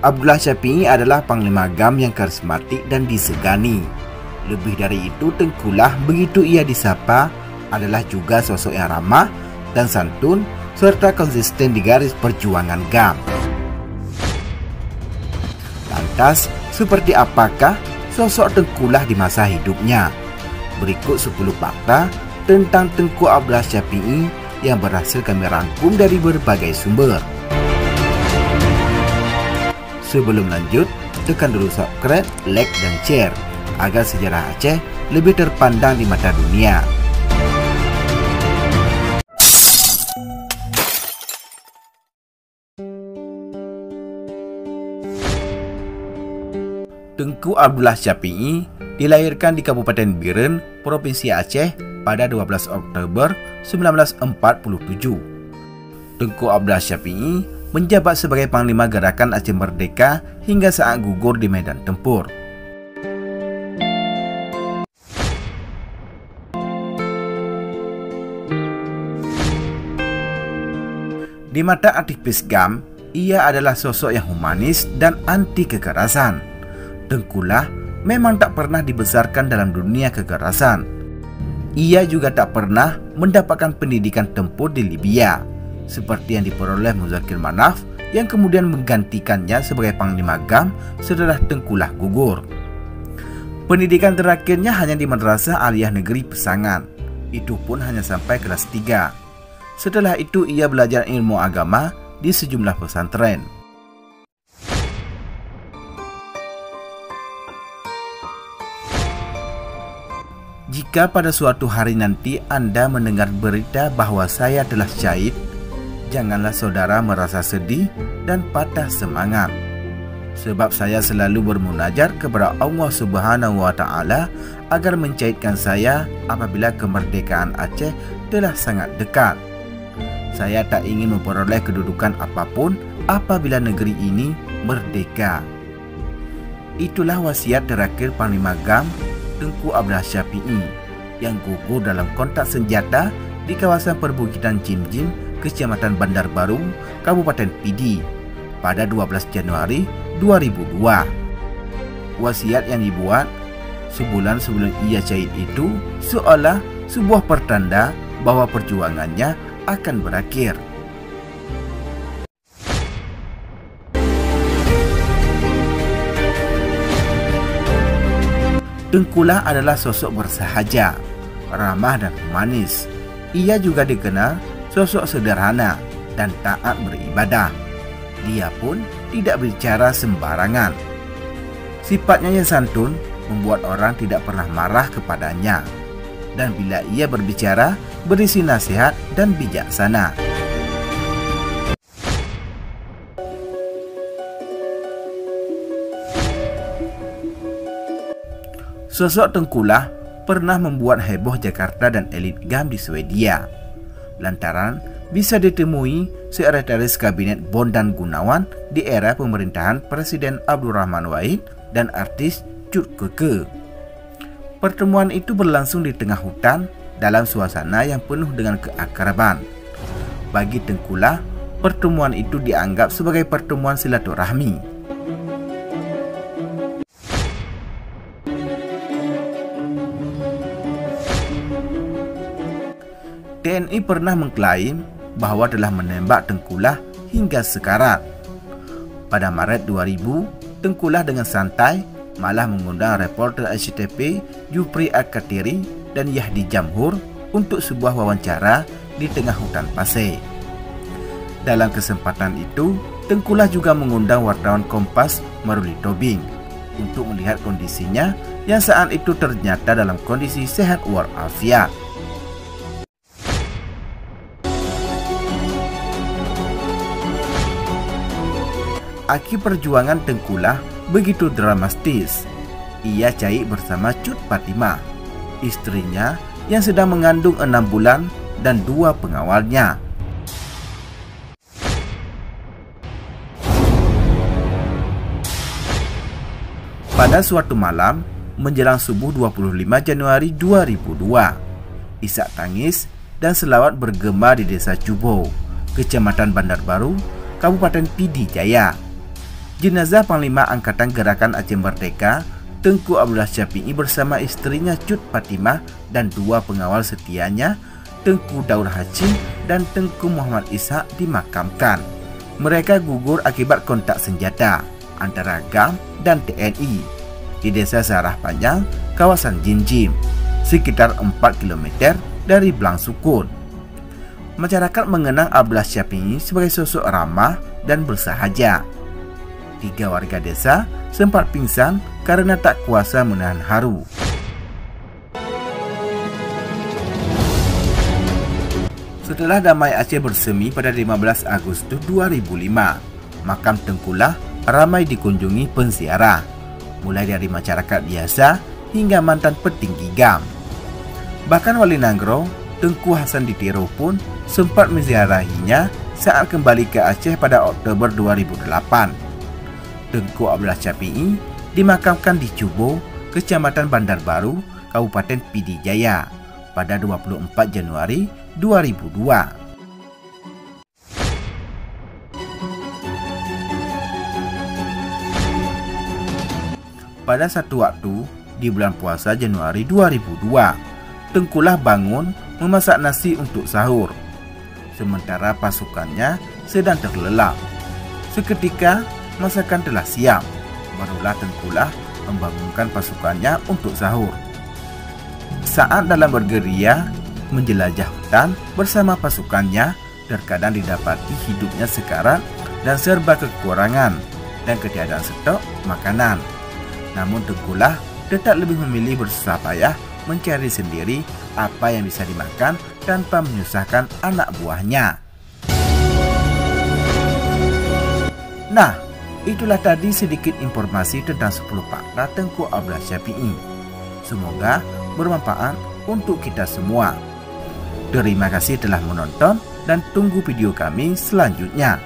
Abdullah Syafi'i adalah Panglima GAM yang karismatik dan disegani. Lebih dari itu, Tengkulah begitu ia disapa adalah juga sosok yang ramah dan santun serta konsisten di garis perjuangan GAM. Lantas, seperti apakah sosok Tengkulah di masa hidupnya? Berikut 10 fakta tentang Tengku Abdullah Syafi'i yang berhasil kami rangkum dari berbagai sumber. Sebelum lanjut, tekan dulu subscribe, like, dan share agar sejarah Aceh lebih terpandang di mata dunia. Tengku Abdullah Syafi'i dilahirkan di Kabupaten Biren, Provinsi Aceh pada 12 Oktober 1947. Tengku Abdullah Syafi'i menjabat sebagai Panglima Gerakan Aceh Merdeka hingga saat gugur di medan tempur. Di mata aktivis GAM, ia adalah sosok yang humanis dan anti kekerasan. Tengkulah memang tak pernah dibesarkan dalam dunia kekerasan. Ia juga tak pernah mendapatkan pendidikan tempur di Libya, seperti yang diperoleh Muzakir Manaf yang kemudian menggantikannya sebagai Panglima GAM setelah Tengkulah gugur. Pendidikan terakhirnya hanya di Madrasah Aliyah Negeri Pesangan, itu pun hanya sampai kelas 3. Setelah itu ia belajar ilmu agama di sejumlah pesantren. Jika pada suatu hari nanti Anda mendengar berita bahwa saya telah syahid, janganlah saudara merasa sedih dan patah semangat. Sebab saya selalu bermunajat kepada Allah Subhanahu wa Ta'ala agar mencairkan saya apabila kemerdekaan Aceh telah sangat dekat. Saya tak ingin memperoleh kedudukan apapun apabila negeri ini merdeka. Itulah wasiat terakhir Panglima GAM Tengku Abdullah Syafi'i yang gugur dalam kontak senjata di kawasan perbukitan Jim-Jim, Kecamatan Bandar Baru, Kabupaten Pidi pada 12 Januari 2002. Wasiat yang dibuat sebulan sebelum ia syahid itu seolah sebuah pertanda bahwa perjuangannya akan berakhir. Tengkulah adalah sosok bersahaja, ramah dan humanis. Ia juga dikenal sosok sederhana dan taat beribadah. Dia pun tidak bicara sembarangan. Sifatnya yang santun membuat orang tidak pernah marah kepadanya. Dan bila ia berbicara, berisi nasihat dan bijaksana. Sosok Tengkulah pernah membuat heboh Jakarta dan elit GAM di Swedia, lantaran bisa ditemui sekretaris kabinet Bondan Gunawan di era pemerintahan Presiden Abdurrahman Wahid dan artis Cut Keke. Pertemuan itu berlangsung di tengah hutan dalam suasana yang penuh dengan keakraban. Bagi Tengkulah, pertemuan itu dianggap sebagai pertemuan silaturahmi. TNI pernah mengklaim bahwa telah menembak Tengkulah hingga sekarat. Pada Maret 2000, Tengkulah dengan santai malah mengundang reporter SCTV Jupri Al-Katiri dan Yahdi Jamhur untuk sebuah wawancara di tengah hutan pasir. Dalam kesempatan itu, Tengkulah juga mengundang wartawan Kompas Maruli Tobing untuk melihat kondisinya yang saat itu ternyata dalam kondisi sehat walafiat. Aki perjuangan Tengkulah begitu dramatis. Ia syahid bersama Cut Fatimah, istrinya yang sedang mengandung 6 bulan dan 2 pengawalnya. Pada suatu malam menjelang subuh 25 Januari 2002, isak tangis dan selawat bergema di Desa Cubo, Kecamatan Bandar Baru, Kabupaten Pidi Jaya. jenazah Panglima Angkatan Gerakan Aceh Merdeka Tengku Abdullah Syafi'i bersama istrinya Cut Fatimah dan 2 pengawal setianya Tengku Daud Hashim dan Tengku Muhammad Ishak dimakamkan. Mereka gugur akibat kontak senjata antara GAM dan TNI di Desa Sarah Panjang, kawasan Jinjim, sekitar 4 km dari Blang Sukun. Masyarakat mengenang Abdullah Syafi'i sebagai sosok ramah dan bersahaja. 3 warga desa sempat pingsan karena tak kuasa menahan haru. Setelah damai Aceh bersemi pada 15 Agustus 2005, makam Tengkulah ramai dikunjungi penziarah, mulai dari masyarakat biasa hingga mantan petinggi GAM. Bahkan Wali Nanggro, Tengku Hasan Ditiro pun sempat menziarahinya saat kembali ke Aceh pada Oktober 2008. Tengku Abdullah Syafi'i dimakamkan di Cubo, Kecamatan Bandar Baru, Kabupaten Pidi Jaya pada 24 Januari 2002. Pada satu waktu di bulan puasa Januari 2002, Tengkulah bangun memasak nasi untuk sahur, sementara pasukannya sedang terlelap. Seketika masakan telah siap, barulah Tengkulah membangunkan pasukannya untuk sahur. Saat dalam bergeria menjelajah hutan bersama pasukannya, terkadang didapati hidupnya sekarat dan serba kekurangan dan ketiadaan stok makanan. Namun Tengkulah tetap lebih memilih bersusah payah mencari sendiri apa yang bisa dimakan tanpa menyusahkan anak buahnya. Nah, itulah tadi sedikit informasi tentang 10 fakta Tengku Abdullah Syafi'i. Semoga bermanfaat untuk kita semua. Terima kasih telah menonton dan tunggu video kami selanjutnya.